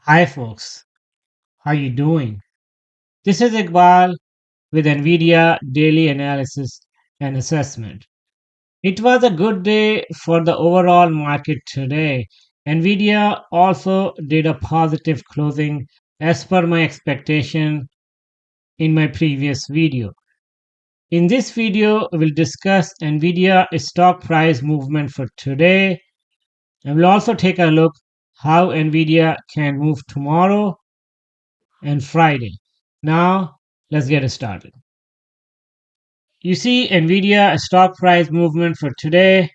Hi folks, how you doing? This is Iqbal with NVIDIA Daily Analysis and Assessment. It was a good day for the overall market today. NVIDIA also did a positive closing as per my expectation in my previous video. In this video, we'll discuss NVIDIA stock price movement for today, and we'll also take a look how NVIDIA can move tomorrow and Friday. Now, let's get started. You see Nvidia stock price movement for today.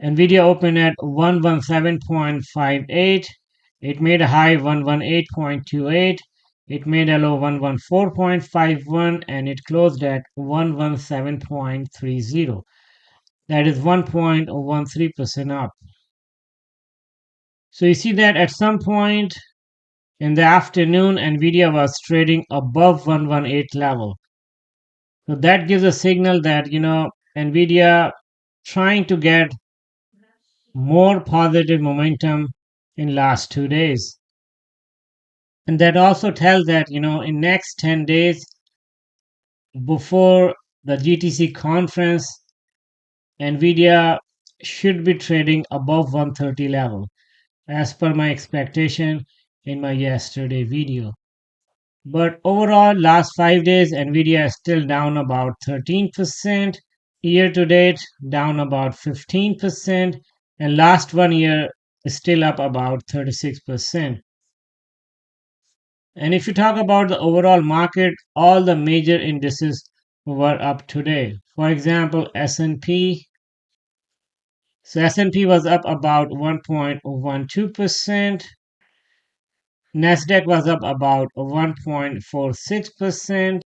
Nvidia opened at 117.58. It made a high 118.28. It made a low 114.51 and it closed at 117.30. That is 1.13% up. So you see that at some point in the afternoon, Nvidia was trading above 118 level. So that gives a signal that, Nvidia trying to get more positive momentum in last 2 days. And that also tells that, in next 10 days before the GTC conference, Nvidia should be trading above 130 level as per my expectation in my yesterday video. But overall, last 5 days, Nvidia is still down about 13%. Year to date, down about 15%. And last 1 year is still up about 36%. And if you talk about the overall market, all the major indices were up today. For example, S&P. So S&P was up about 1.12%. Nasdaq was up about 1.46%.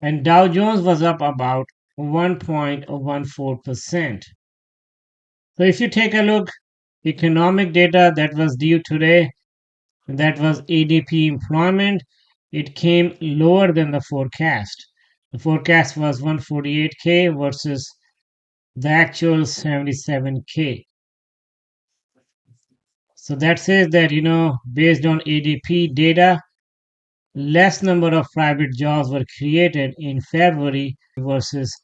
And Dow Jones was up about 1.14%. So if you take a look, economic data that was due today, that was ADP employment, it came lower than the forecast. The forecast was 148K versus the actual 77K. So that says that, based on ADP data, less number of private jobs were created in February versus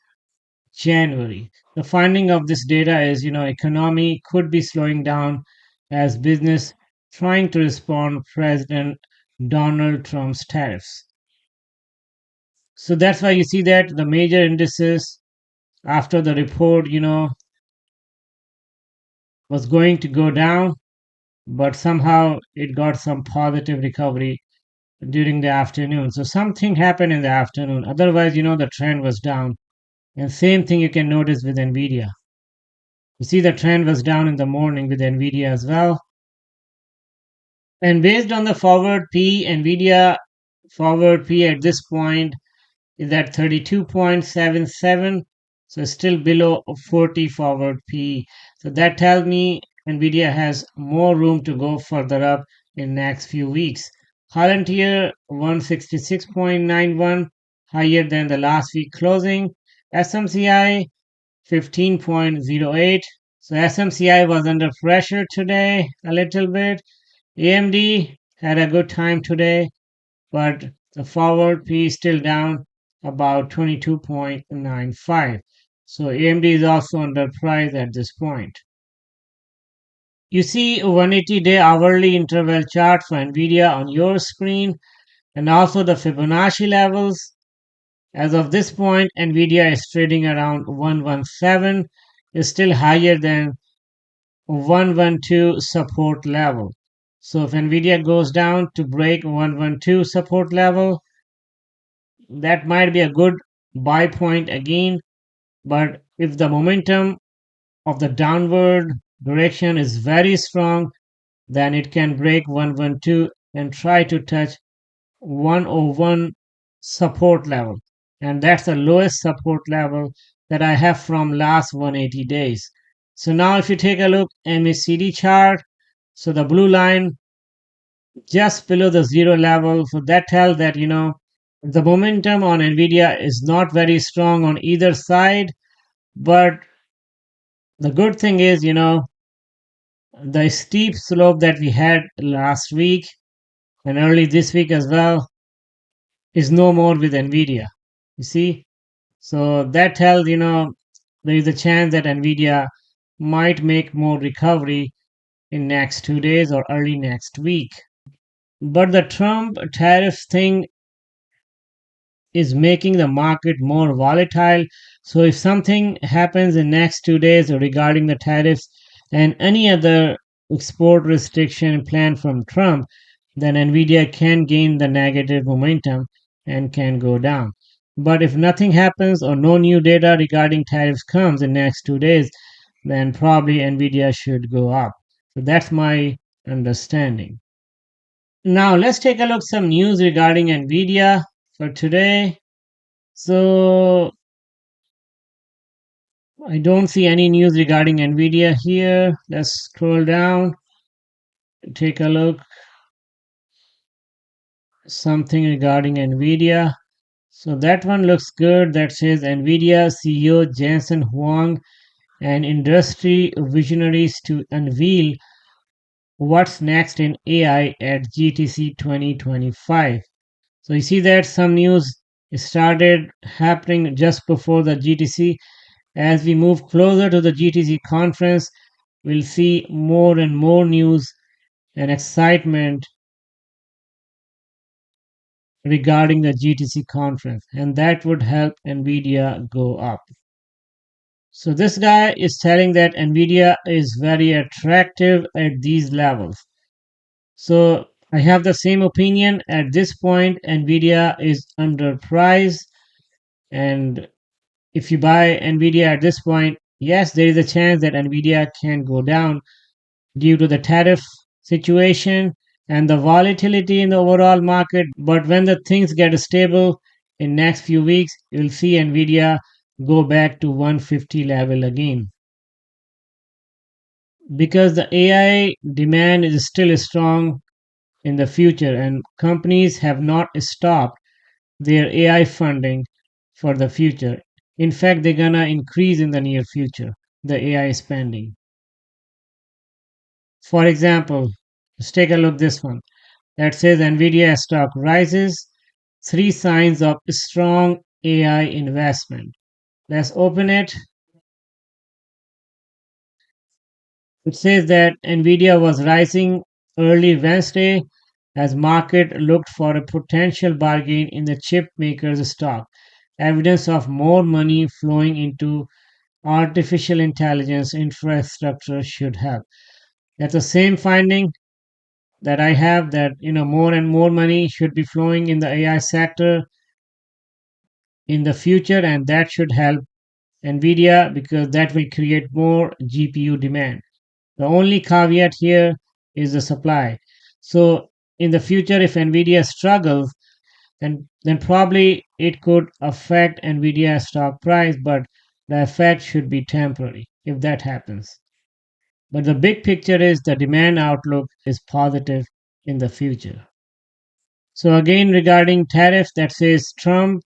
January. The finding of this data is, economy could be slowing down as business trying to respond President Donald Trump's tariffs. So that's why you see that the major indices after the report, was going to go down, but somehow it got some positive recovery during the afternoon. So something happened in the afternoon. Otherwise, the trend was down. And same thing you can notice with Nvidia. You see the trend was down in the morning with Nvidia as well. And based on the forward P, Nvidia forward P at this point is at 32.77. So still below 40 forward P. So that tells me Nvidia has more room to go further up in next few weeks. Palantir 166.91, higher than the last week closing. SMCI 15.08. So SMCI was under pressure today a little bit. AMD had a good time today, but the forward P is still down about 22.95. So AMD is also under price at this point. You see 180-day hourly interval chart for Nvidia on your screen and also the Fibonacci levels. As of this point, Nvidia is trading around 117, is still higher than 112 support level. So if Nvidia goes down to break 112 support level, that might be a good buy point again. But if the momentum of the downward direction is very strong, then it can break 112 and try to touch 101 support level. And that's the lowest support level that I have from last 180 days. So now if you take a look MACD chart, so the blue line just below the zero level, so that tells that, the momentum on Nvidia is not very strong on either side, but the good thing is, the steep slope that we had last week and early this week as well is no more with Nvidia. You see, so that tells there is a chance that Nvidia might make more recovery in next 2 days or early next week. But the Trump tariff thing is making the market more volatile. So if something happens in next 2 days regarding the tariffs and any other export restriction plan from Trump, then Nvidia can gain the negative momentum and can go down. But if nothing happens or no new data regarding tariffs comes in next 2 days, then probably Nvidia should go up. So that's my understanding. Now let's take a look some news regarding Nvidia for today. So I don't see any news regarding Nvidia here. Let's scroll down, take a look. Something regarding Nvidia. So that one looks good. That says Nvidia CEO Jensen Huang and industry visionaries to unveil what's next in AI at GTC 2025. So you see that some news started happening just before the GTC. As we move closer to the GTC conference, we'll see more and more news and excitement regarding the GTC conference, and that would help Nvidia go up. So this guy is telling that Nvidia is very attractive at these levels. So I have the same opinion. At this point, Nvidia is underpriced, and if you buy Nvidia at this point, yes, there is a chance that Nvidia can go down due to the tariff situation and the volatility in the overall market. But when the things get stable in next few weeks, you'll see Nvidia go back to 150 level again. Because the AI demand is still strong in the future and companies have not stopped their AI funding for the future. In fact, they're gonna increase in the near future the AI spending. For example, let's take a look this one that says Nvidia stock rises, three signs of strong AI investment. Let's open it. It says that Nvidia was rising early Wednesday as market looked for a potential bargain in the chip maker's stock. Evidence of more money flowing into artificial intelligence infrastructure should help. That's the same finding that I have that more and more money should be flowing in the AI sector in the future, and that should help Nvidia because that will create more GPU demand. The only caveat here is the supply. So in the future, if Nvidia struggles, then probably it could affect Nvidia stock price, but the effect should be temporary if that happens. But the big picture is the demand outlook is positive in the future. So again, regarding tariffs, that says Trump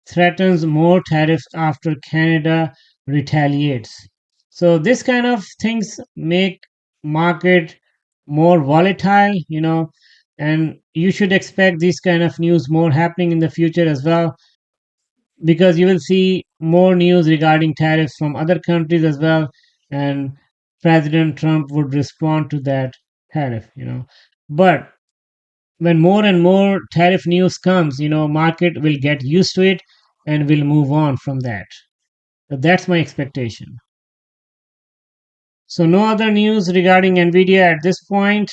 threatens more tariffs after Canada retaliates. So this kind of things make market more volatile, and you should expect this kind of news more happening in the future as well because you will see more news regarding tariffs from other countries as well, and President Trump would respond to that tariff. But when more and more tariff news comes, market will get used to it and will move on from that. So that's my expectation. So no other news regarding Nvidia at this point.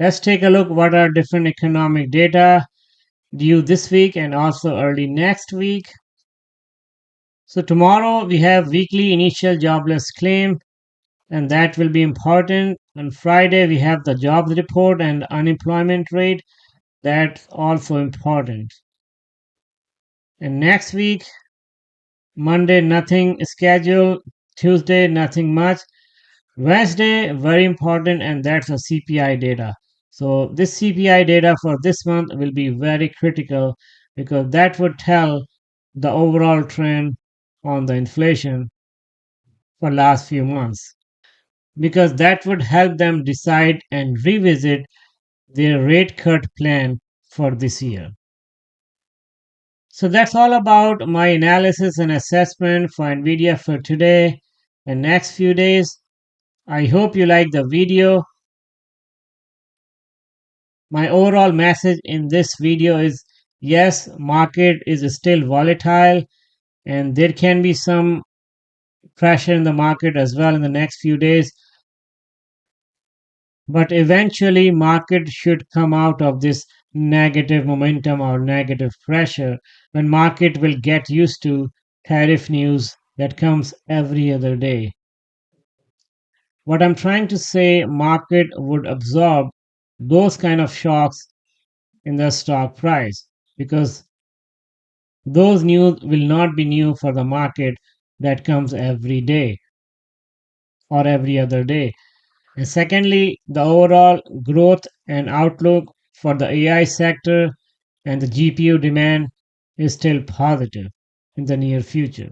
Let's take a look what are different economic data due this week and also early next week. So tomorrow we have weekly initial jobless claim and that will be important. On Friday we have the jobs report and unemployment rate. That's also important. And next week, Monday, nothing scheduled. Tuesday, nothing much. Wednesday, very important, and that's a CPI data. So, this CPI data for this month will be very critical because that would tell the overall trend on the inflation for last few months because that would help them decide and revisit their rate cut plan for this year. So that's all about my analysis and assessment for Nvidia for today and next few days. I hope you like the video. My overall message in this video is yes, market is still volatile and there can be some pressure in the market as well in the next few days, but eventually market should come out of this negative momentum or negative pressure when market will get used to tariff news that comes every other day. What I'm trying to say, market would absorb those kind of shocks in the stock price because those news will not be new for the market that comes every day or every other day. And secondly, the overall growth and outlook for the AI sector and the GPU demand is still positive in the near future.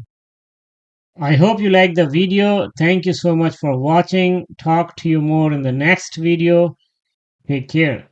I hope you liked the video. Thank you so much for watching. Talk to you more in the next video. Take care.